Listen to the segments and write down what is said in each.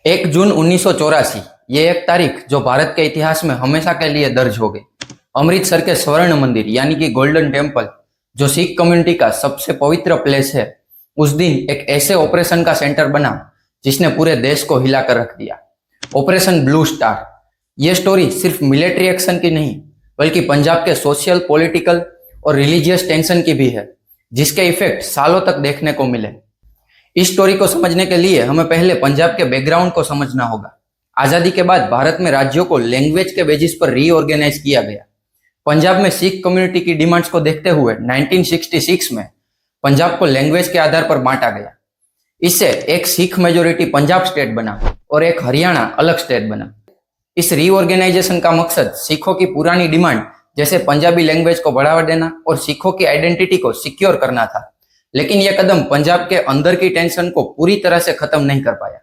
1 जून 1984, ये एक तारीख जो भारत के इतिहास में हमेशा के लिए दर्ज हो गई। अमृतसर के स्वर्ण मंदिर यानी कि गोल्डन टेम्पल, जो सिख कम्युनिटी का सबसे पवित्र प्लेस है, उस दिन एक ऐसे ऑपरेशन का सेंटर बना जिसने पूरे देश को हिलाकर रख दिया। Operation blue star. ये स्टोरी सिर्फ मिलिट्री एक्शन की नहीं, बल्कि पंजाब के सोशल, पॉलिटिकल और रिलीजियस टेंशन की भी है, जिसके इफेक्ट सालों तक देखने को मिले। इस स्टोरी को समझने के लिए हमें पहले पंजाब के बैकग्राउंड को समझना होगा। आजादी के बाद भारत में राज्यों को लैंग्वेज के बेसिस पर रीऑर्गेनाइज किया गया। पंजाब में सिख कम्युनिटी की डिमांड्स को देखते हुए 1966 में पंजाब को लैंग्वेज के आधार पर बांटा गया। इससे एक सिख मेजोरिटी पंजाब स्टेट बना और एक हरियाणा अलग स्टेट बना। इस रीऑर्गेनाइजेशन का मकसद सिखों की पुरानी डिमांड जैसे पंजाबी लैंग्वेज को बढ़ावा देना और सिखों की आइडेंटिटी को सिक्योर करना था। लेकिन यह कदम पंजाब के अंदर की टेंशन को पूरी तरह से खत्म नहीं कर पाया।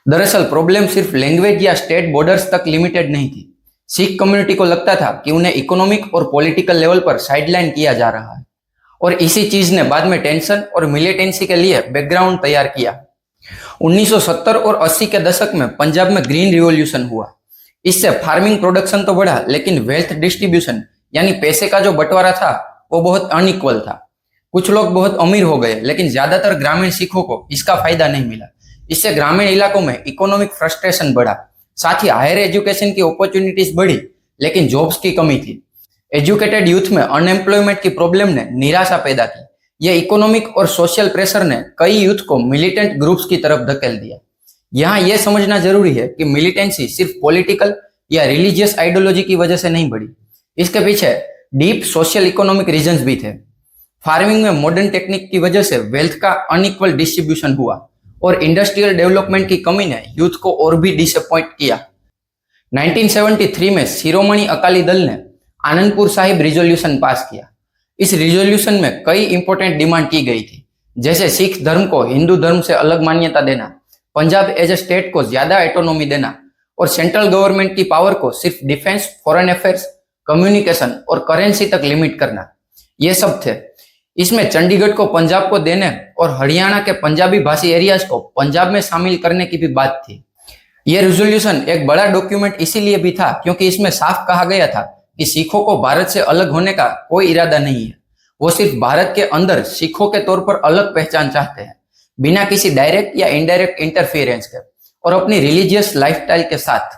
दरअसल प्रॉब्लम सिर्फ लैंग्वेज या स्टेट बॉर्डर्स तक लिमिटेड नहीं थी। सिख कम्युनिटी को लगता था कि उन्हें इकोनॉमिक और पॉलिटिकल लेवल पर साइडलाइन किया जा रहा है, और इसी चीज ने बाद में टेंशन और मिलिटेंसी के लिए बैकग्राउंड तैयार किया। 1970 और 80 के दशक में पंजाब में ग्रीन रिवॉल्यूशन हुआ। इससे फार्मिंग प्रोडक्शन तो बढ़ा, लेकिन वेल्थ डिस्ट्रीब्यूशन यानी पैसे का जो बंटवारा था वो बहुत अनइक्वल था। कुछ लोग बहुत अमीर हो गए, लेकिन ज्यादातर ग्रामीण सिखों को इसका फायदा नहीं मिला। इससे ग्रामीण इलाकों में इकोनॉमिक फ्रस्ट्रेशन बढ़ा। साथ ही हायर एजुकेशन की अपॉर्चुनिटीज बढ़ी, लेकिन जॉब्स की कमी थी। एजुकेटेड यूथ में अनएम्प्लॉयमेंट की प्रॉब्लम ने निराशा पैदा की। यह इकोनॉमिक और सोशल प्रेशर ने कई यूथ को मिलिटेंट ग्रुप्स की तरफ धकेल दिया। यहाँ यह समझना जरूरी है कि मिलिटेंसी सिर्फ पॉलिटिकल या रिलीजियस आइडियोलॉजी की वजह से नहीं बढ़ी। इसके पीछे डीप सोशल इकोनॉमिक रीजंस भी थे। फार्मिंग में मॉडर्न टेक्निक की वजह से वेल्थ का अनइक्वल डिस्ट्रीब्यूशन हुआ, और इंडस्ट्रियल डेवलपमेंट की कमी ने यूथ को और भी डिसअपॉइंट किया। 1973 में शिरोमणि अकाली दल ने आनंदपुर साहिब रिजोल्यूशन पास किया। इस रिजोल्यूशन में कई इंपॉर्टेंट डिमांड की गई थी, जैसे सिख धर्म को हिंदू धर्म से अलग मान्यता देना, पंजाब एज ए स्टेट को ज्यादा ऑटोनॉमी देना, और सेंट्रल गवर्नमेंट की पावर को सिर्फ डिफेंस, फॉरेन अफेयर्स, कम्युनिकेशन और करेंसी तक लिमिट करना। ये सब थे। इसमें चंडीगढ़ को पंजाब को देने और हरियाणा के पंजाबी भाषी एरियाज को पंजाब में शामिल करने की भी बात थी। यह रिजोल्यूशन एक बड़ा डॉक्यूमेंट इसीलिए भी था क्योंकि इसमें साफ कहा गया था कि सिखों को भारत से अलग होने का कोई इरादा नहीं है। वो सिर्फ भारत के अंदर सिखों के तौर पर अलग पहचान चाहते हैं, बिना किसी डायरेक्ट या इनडायरेक्ट इंटरफेरेंस के, और अपनी रिलीजियस लाइफस्टाइल के साथ।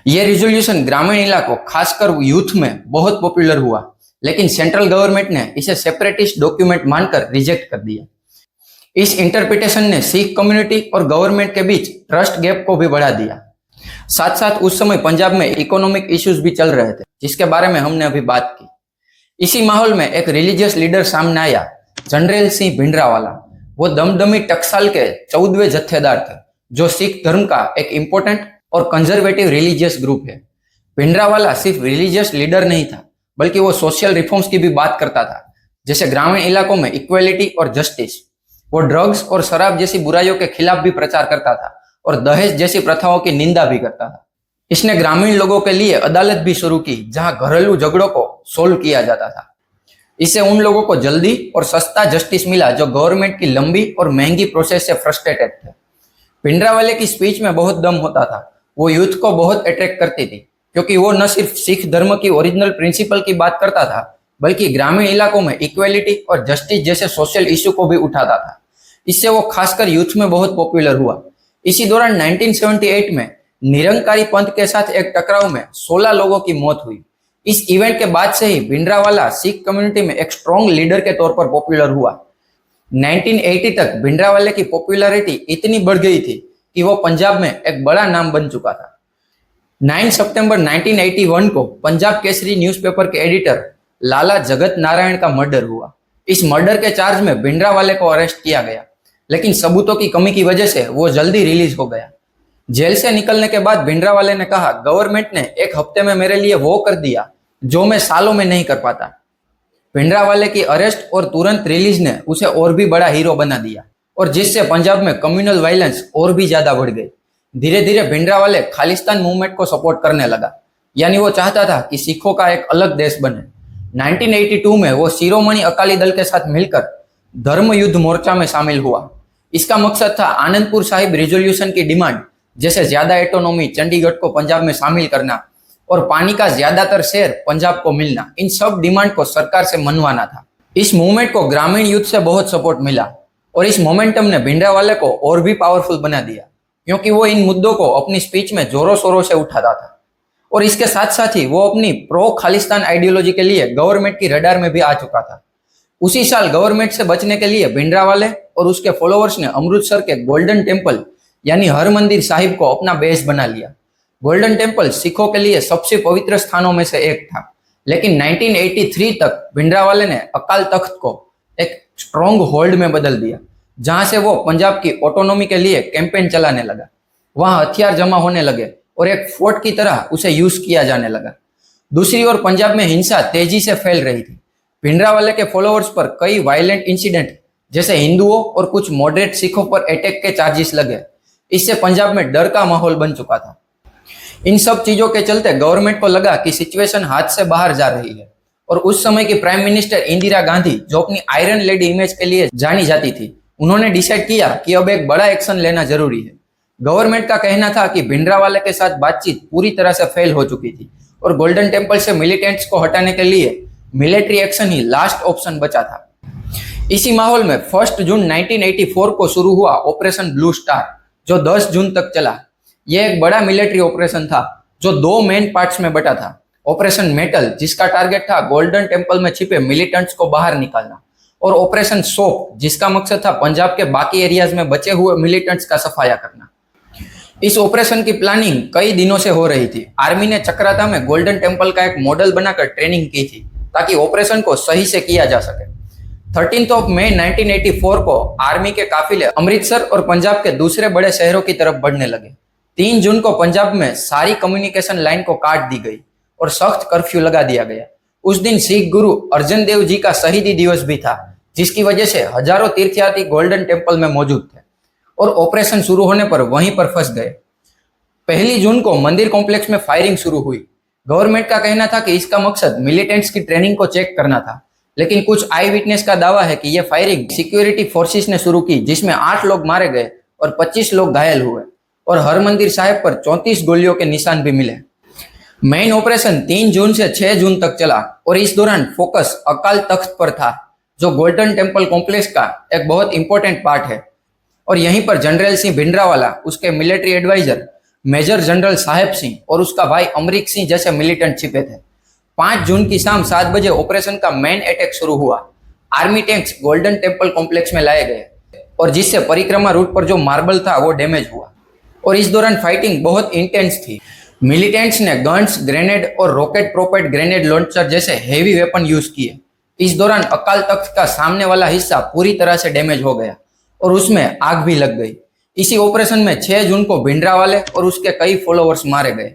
यह रिजोल्यूशन ग्रामीण इलाकों, खासकर यूथ में बहुत पॉपुलर हुआ, लेकिन सेंट्रल गवर्नमेंट ने इसे सेपरेटिस्ट डॉक्यूमेंट मानकर रिजेक्ट कर दिया। इस इंटरप्रिटेशन ने सिख कम्युनिटी और गवर्नमेंट के बीच ट्रस्ट गैप को भी बढ़ा दिया। साथ साथ उस समय पंजाब में इकोनॉमिक इश्यूज भी चल रहे थे, जिसके बारे में हमने अभी बात की। इसी माहौल में एक रिलीजियस लीडर सामने आया, जनरल सिंह भिंडरावाला। वो दमदमी टकसाल के 14वें जत्थेदार थे, जो सिख धर्म का एक इंपॉर्टेंट और कंजर्वेटिव रिलीजियस ग्रुप है। भिंडरावाला सिर्फ रिलीजियस लीडर नहीं था, बल्कि वो सोशल रिफॉर्म्स की भी बात करता था, जैसे ग्रामीण इलाकों में इक्वेलिटी और जस्टिस। वो ड्रग्स और शराब जैसी बुराइयों के खिलाफ भी प्रचार करता था और दहेज जैसी प्रथाओं की निंदा भी करता था। इसने ग्रामीण लोगों के लिए अदालत भी शुरू की, जहां घरेलू झगड़ों को सोल्व किया जाता था। इससे उन लोगों को जल्दी और सस्ता जस्टिस मिला जो गवर्नमेंट की लंबी और महंगी प्रोसेस से फ्रस्ट्रेटेड थे। भिंडरावाले की स्पीच में बहुत दम होता था। वो यूथ को बहुत अट्रैक्ट करती थी, क्योंकि वो न सिर्फ सिख धर्म की ओरिजिनल प्रिंसिपल की बात करता था, बल्कि ग्रामीण इलाकों में इक्वेलिटी और जस्टिस जैसे सोशल इश्यू को भी उठाता था। इससे वो खासकर यूथ में बहुत पॉपुलर हुआ। इसी दौरान 1978 में निरंकारी पंथ के साथ एक टकराव में 16 लोगों की मौत हुई। इस इवेंट के बाद से ही भिंडरावाला सिख कम्युनिटी में एक स्ट्रॉन्ग लीडर के तौर पर पॉपुलर हुआ। 1980 तक भिंडरावाले की पॉपुलैरिटी इतनी बढ़ गई थी कि वो पंजाब में एक बड़ा नाम बन चुका था। 9 सितंबर 1981 को पंजाब केसरी न्यूज़पेपर के एडिटर लाला जगत नारायण का मर्डर हुआ। इस मर्डर के चार्ज में भिंडरावाले को अरेस्ट किया गया, लेकिन सबूतों की कमी की वजह से वो जल्दी रिलीज हो गया। जेल से निकलने के बाद भिंडरावाले ने कहा, गवर्नमेंट ने 1 हफ्ते में मेरे लिए वो कर दिया जो मैं सालों में नहीं कर पाता। भिंडरावाले की अरेस्ट और तुरंत रिलीज ने उसे और भी बड़ा हीरो बना दिया, और जिससे पंजाब में कम्युनल वायलेंस और भी ज्यादा बढ़ गई। धीरे धीरे भिंडरावाले खालिस्तान मूवमेंट को सपोर्ट करने लगा, यानी वो चाहता था कि सिखों का एक अलग देश बने। 1982 में वो शिरोमणि अकाली दल के साथ मिलकर धर्म युद्ध मोर्चा में शामिल हुआ। इसका मकसद था आनंदपुर साहिब रिजोल्यूशन की डिमांड, जैसे ज्यादा एटोनॉमी, चंडीगढ़ को पंजाब में शामिल करना और पानी का ज्यादातर शेयर पंजाब को मिलना, इन सब डिमांड को सरकार से मनवाना था। इस मूवमेंट को ग्रामीण यूथ से बहुत सपोर्ट मिला और इस मोमेंटम ने भिंडरावाले को और भी पावरफुल बना दिया, क्योंकि वो इन मुद्दों को अपनी स्पीच में जोरों शोरों से उठाता था और इसके साथ साथ ही वो अपनी प्रो खालिस्तान आइडियोलॉजी के लिए गवर्नमेंट की रडार में भी आ चुका था। उसी साल गवर्नमेंट से बचने के लिए भिंडरावाले और उसके फॉलोअर्स ने अमृतसर के गोल्डन टेम्पल यानी हर मंदिर साहिब को अपना बेस बना लिया। गोल्डन टेम्पल सिखों के लिए सबसे पवित्र स्थानों में से एक था, लेकिन 1983 तक भिंडरावाले ने अकाल तख्त को एक स्ट्रॉन्ग होल्ड में बदल दिया, जहां से वो पंजाब की ऑटोनॉमी के लिए कैंपेन चलाने लगा। वहां हथियार जमा होने लगे और एक फोर्ट की तरह उसे यूज किया जाने लगा। दूसरी ओर पंजाब में हिंसा तेजी से फैल रही थी। भिंडरावाले के फॉलोअर्स पर कई वायलेंट इंसिडेंट, जैसे हिंदुओं और कुछ मॉडरेट सिखों पर अटैक के चार्जेस लगे। इससे पंजाब में डर का माहौल बन चुका था। इन सब चीजों के चलते गवर्नमेंट को लगा कि सिचुएशन हाथ से बाहर जा रही है और उस समय की प्राइम मिनिस्टर इंदिरा गांधी, जो अपनी आयरन लेडी इमेज के लिए जानी जाती थी, उन्होंने डिसाइड किया कि अब एक बड़ा एक्शन लेना जरूरी है। गवर्नमेंट का कहना था कि भिंडरावाले के साथ बातचीत पूरी तरह से फेल हो चुकी थी और गोल्डन टेम्पल से मिलिटेंट्स को हटाने के लिए मिलिट्री एक्शन ही लास्ट ऑप्शन बचा था। इसी माहौल में 1 जून 1984 को शुरू हुआ ऑपरेशन ब्लू स्टार, जो 10 जून तक चला। यह एक बड़ा मिलिट्री ऑपरेशन था जो 2 मेन पार्ट्स में बटा था। ऑपरेशन मेटल, जिसका टारगेट था गोल्डन टेम्पल में छिपे मिलिटेंट्स को बाहर निकालना, और ऑपरेशन सोप, जिसका मकसद था पंजाब के बाकी एरियाज में बचे हुए मिलिटेंट्स का सफाया करना। इस ऑपरेशन की प्लानिंग कई दिनों से हो रही थी। आर्मी ने चक्राता में गोल्डन टेम्पल का एक मॉडल बनाकर ट्रेनिंग की थी ताकि ऑपरेशन को सही से किया जा सके। 13 मई 1984 को आर्मी के काफिले अमृतसर और पंजाब के दूसरे बड़े शहरों की तरफ बढ़ने लगे। 3 जून को पंजाब में सारी कम्युनिकेशन लाइन को काट दी गई और सख्त कर्फ्यू लगा दिया गया। उस दिन सिख गुरु अर्जन देव जी का शहीदी दिवस भी था, जिसकी वजह से हजारों तीर्थयात्री गोल्डन टेम्पल में मौजूद थे और ऑपरेशन शुरू होने पर वहीं पर फंस गए। 1 जून को मंदिर कॉम्प्लेक्स में फायरिंग शुरू हुई। गवर्नमेंट का कहना था कि इसका मकसद मिलिटेंट्स की ट्रेनिंग को चेक करना था, लेकिन कुछ आई विटनेस का दावा है कि यह फायरिंग सिक्योरिटी फोर्सेस ने शुरू की, जिसमें 8 लोग मारे गए और 25 लोग घायल हुए और हर मंदिर साहिब पर 34 गोलियों के निशान भी मिले। मेन ऑपरेशन 3 जून से 6 जून तक चला और इस दौरान फोकस अकाल तख्त पर था, जो गोल्डन टेम्पल कॉम्प्लेक्स का एक बहुत इंपॉर्टेंट पार्ट है। और यहीं पर जनरल सिंह भिंडरावाला, उसके मिलिट्री एडवाइजर मेजर जनरल साहेब सिंह और उसका भाई अमरीक सिंह जैसे मिलिटेंट छिपे थे। 5 जून की शाम 7 बजे ऑपरेशन का मेन अटैक शुरू हुआ। Army tanks golden temple complex में लाए गए और जिससे परिक्रमा रूट पर जो मार्बल था वो डैमेज हुआ और इस दौरान फाइटिंग बहुत इंटेंस थी। मिलिटेंट्स ने गन्स, ग्रेनेड और रॉकेट प्रोपेल्ड ग्रेनेड लॉन्चर जैसे हेवी वेपन यूज किए। इस दौरान अकाल तख्त का सामने वाला हिस्सा पूरी तरह से डैमेज हो गया और उसमें आग भी लग गई। इसी ऑपरेशन में 6 जून को भिंडरावाले और उसके कई फॉलोअर्स मारे गए।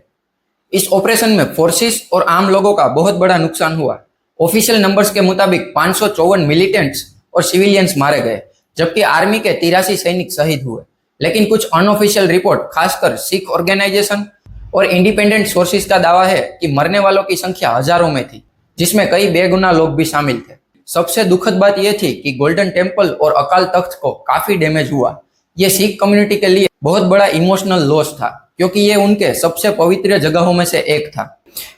इस ऑपरेशन में फोर्सेस और आम लोगों का बहुत बड़ा नुकसान हुआ। ऑफिशियल नंबर्स के मुताबिक 554 मिलिटेंट्स और सिविलियंस मारे गए, जबकि आर्मी के 83 सैनिक शहीद हुए। लेकिन कुछ अनऑफिशियल रिपोर्ट, खासकर सिख ऑर्गेनाइजेशन और इंडिपेंडेंट सोर्सेज का दावा है कि मरने वालों की संख्या हजारों में थी, जिसमें कई बेगुनाह लोग भी शामिल थे। सबसे दुखद बात यह थी कि गोल्डन टेम्पल और अकाल तख्त को काफी डैमेज हुआ। यह सिख कम्युनिटी के लिए बहुत बड़ा इमोशनल लॉस था, क्योंकि ये उनके सबसे पवित्र जगहों में से एक था।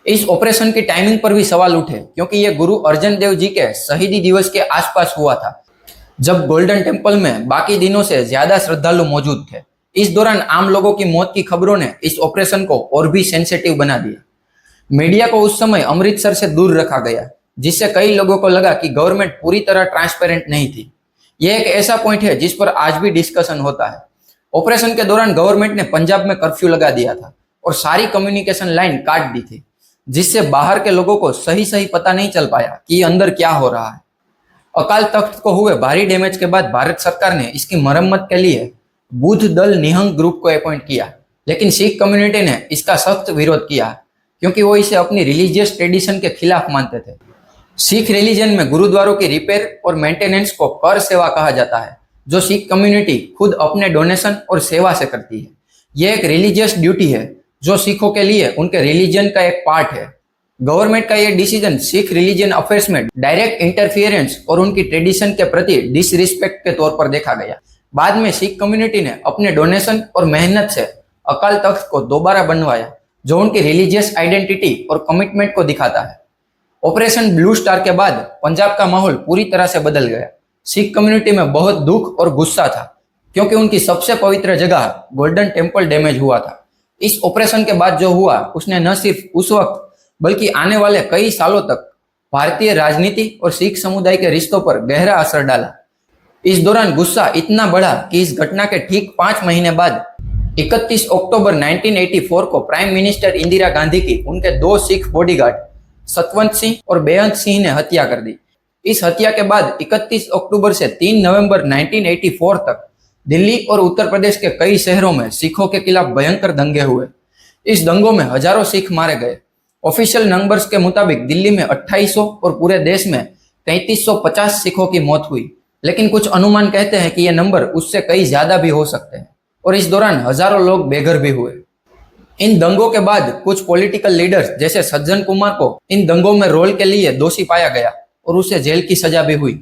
इस ऑपरेशन की टाइमिंग पर भी सवाल उठे, क्योंकि यह गुरु अर्जन देव जी के शहीदी दिवस के आसपास हुआ था, जब गोल्डन टेम्पल में बाकी दिनों से ज्यादा श्रद्धालु मौजूद थे। इस दौरान आम लोगों की मौत की खबरों ने इस ऑपरेशन को और भी सेंसिटिव बना दिया। मीडिया को उस समय अमृतसर से दूर रखा गया, जिससे कई लोगों को लगा कि गवर्नमेंट पूरी तरह ट्रांसपेरेंट नहीं थी। यह एक ऐसा पॉइंट है जिस पर आज भी डिस्कशन होता है। ऑपरेशन के दौरान गवर्नमेंट ने पंजाब में कर्फ्यू लगा दिया था और सारी कम्युनिकेशन लाइन काट दी थी, जिससे बाहर के लोगों को सही पता नहीं चल पाया कि अंदर क्या हो रहा है। अकाल तख्त को हुए भारी डैमेज के बाद भारत सरकार ने इसकी मरम्मत के लिए बुद्ध दल निहंग ग्रुप को अपॉइंट किया, लेकिन सिख कम्युनिटी ने इसका सख्त विरोध किया, क्योंकि वो इसे अपनी रिलीजियस ट्रेडिशन के खिलाफ मानते थे। सिख रिलीजन में गुरुद्वारों की रिपेयर और मेंटेनेंस को कर सेवा कहा जाता है, जो सिख कम्युनिटी खुद अपने डोनेशन और सेवा से करती है। यह एक रिलीजियस ड्यूटी है जो सिखों के लिए उनके रिलीजन का एक पार्ट है। गवर्नमेंट का यह डिसीजन सिख रिलीजन अफेयर्स में डायरेक्ट इंटरफियरेंस और उनकी ट्रेडिशन के प्रति डिसरिस्पेक्ट के तौर पर देखा गया। बाद में सिख कम्युनिटी ने अपने डोनेशन और मेहनत से अकाल तख्त को दोबारा बनवाया, जो उनकी रिलीजियस आइडेंटिटी और कमिटमेंट को दिखाता है। ऑपरेशन ब्लू स्टार के बाद पंजाब का माहौल पूरी तरह से बदल गया। सिख कम्युनिटी में बहुत दुख और गुस्सा था, क्योंकि उनकी सबसे पवित्र जगह गोल्डन टेम्पल डैमेज हुआ था। इस ऑपरेशन के बाद जो हुआ उसने न सिर्फ उस वक्त बल्कि आने वाले कई सालों तक भारतीय राजनीति और सिख समुदाय के रिश्तों पर गहरा असर डाला। इस दौरान गुस्सा इतना बढ़ा कि इस घटना के ठीक 5 महीने बाद 31 अक्टूबर 1984 को प्राइम मिनिस्टर इंदिरा गांधी की उनके 2 सिख बॉडीगार्ड सतवंत सिंह और बेअंत सिंह ने हत्या कर दी। इस हत्या के बाद 31 अक्टूबर से 3 नवंबर 1984 तक दिल्ली और उत्तर प्रदेश के कई शहरों में सिखों के खिलाफ भयंकर दंगे हुए। इस दंगों में हजारों सिख मारे गए। ऑफिशियल नंबर्स के मुताबिक दिल्ली में 2800 और पूरे देश में 3350 सिखों की मौत हुई, लेकिन कुछ अनुमान कहते हैं कि यह नंबर उससे कई ज्यादा भी हो सकते हैं। और इस दौरान हजारों लोग बेघर भी हुए। इन दंगों के बाद कुछ पॉलिटिकल लीडर्स जैसे सज्जन कुमार को इन दंगों में रोल के लिए दोषी पाया गया और उसे जेल की सजा भी हुई।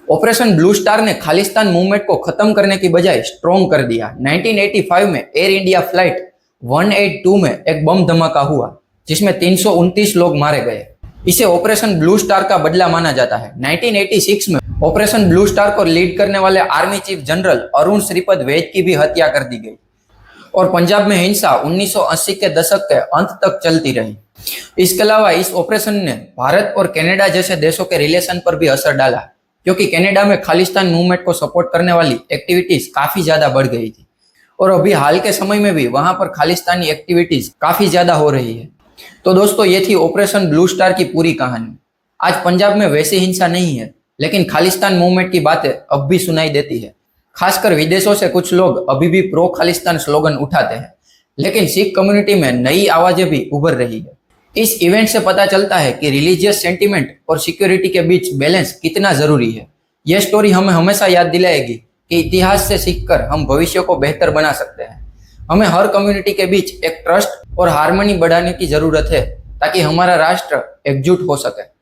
ऑपरेशन ब्लू स्टार ने खालिस्तान मूवमेंट को खत्म करने की बजाय स्ट्रॉन्ग कर दिया। 1985 में एयर इंडिया फ्लाइट 182 में एक बम धमाका हुआ, जिसमें 329 लोग मारे गए। इसे ऑपरेशन ब्लू स्टार का बदला माना जाता है। 1986 में ऑपरेशन ब्लू स्टार को लीड करने वाले army chief general Arun Shripad Vaidya की भी हत्या कर दी गई और पंजाब में हिंसा 1980 के दशक के अंत तक चलती रही। इसके अलावा इस ऑपरेशन ने भारत और कनाडा जैसे देशों के रिलेशन पर भी असर डाला, क्योंकि कनाडा में खालिस्तान मूवमेंट को सपोर्ट करने वाली एक्टिविटीज काफी ज्यादा बढ़ गई थी और अभी हाल के समय में भी वहां पर खालिस्तानी एक्टिविटीज काफी ज्यादा हो रही है। तो दोस्तों, ये थी ऑपरेशन ब्लू स्टार की पूरी कहानी। आज पंजाब में वैसी हिंसा नहीं है, लेकिन खालिस्तान मूवमेंट की बातें अब भी सुनाई देती है। खासकर विदेशों से कुछ लोग अभी भी प्रो खालिस्तान स्लोगन उठाते हैं, लेकिन सिख कम्युनिटी में नई आवाजें भी उभर रही है। इस इवेंट से पता चलता है कि रिलीजियस सेंटिमेंट और सिक्योरिटी के बीच बैलेंस कितना जरूरी है। यह स्टोरी हमें हमेशा याद दिलाएगी कि इतिहास से सीखकर हम भविष्य को बेहतर बना सकते हैं। हमें हर कम्युनिटी के बीच एक ट्रस्ट और हार्मनी बढ़ाने की जरूरत है, ताकि हमारा राष्ट्र एकजुट हो सके।